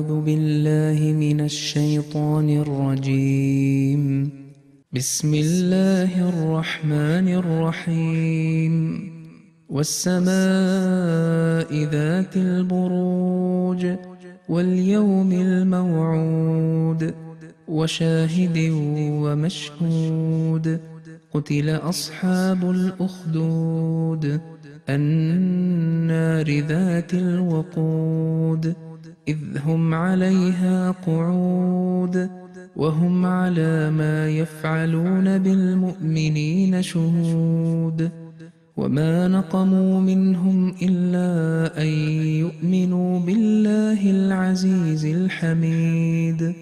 أعوذ بالله من الشيطان الرجيم. بسم الله الرحمن الرحيم. والسماء ذات البروج واليوم الموعود وشاهد ومشهود. قتل أصحاب الأخدود النار ذات الوقود إذ هم عليها قعود وهم على ما يفعلون بالمؤمنين شهود. وما نقموا منهم إلا أن يؤمنوا بالله العزيز الحميد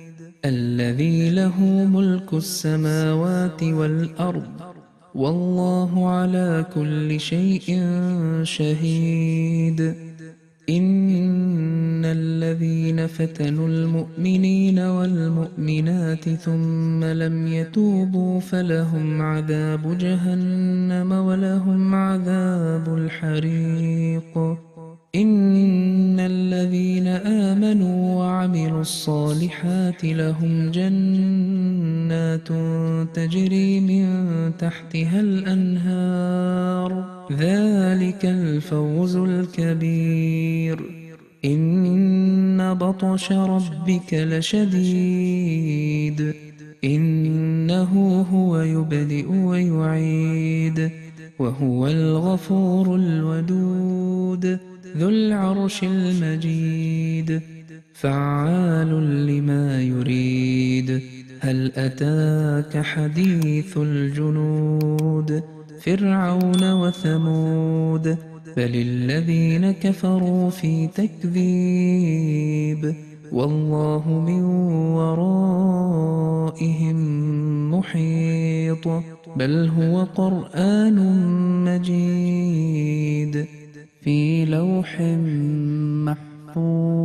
الذي له ملك السماوات والأرض والله على كل شيء شهيد. إن الذين فتنوا المؤمنين والمؤمنات ثم لم يتوبوا فلهم عذاب جهنم ولهم عذاب الحريق. إن الذين آمنوا وعملوا الصالحات لهم جنات تجري من تحتها الأنهار ذلك الفوز الكبير. إن بطش ربك لشديد إنه هو يبدئ ويعيد وهو الغفور الودود ذو العرش المجيد فعال لما يريد. هل أتاك حديث الجنود فرعون وثمود بل الذين كفروا في تكذيب والله من ورائهم محيط بل هو قرآن مجيد في لوح محفوظ.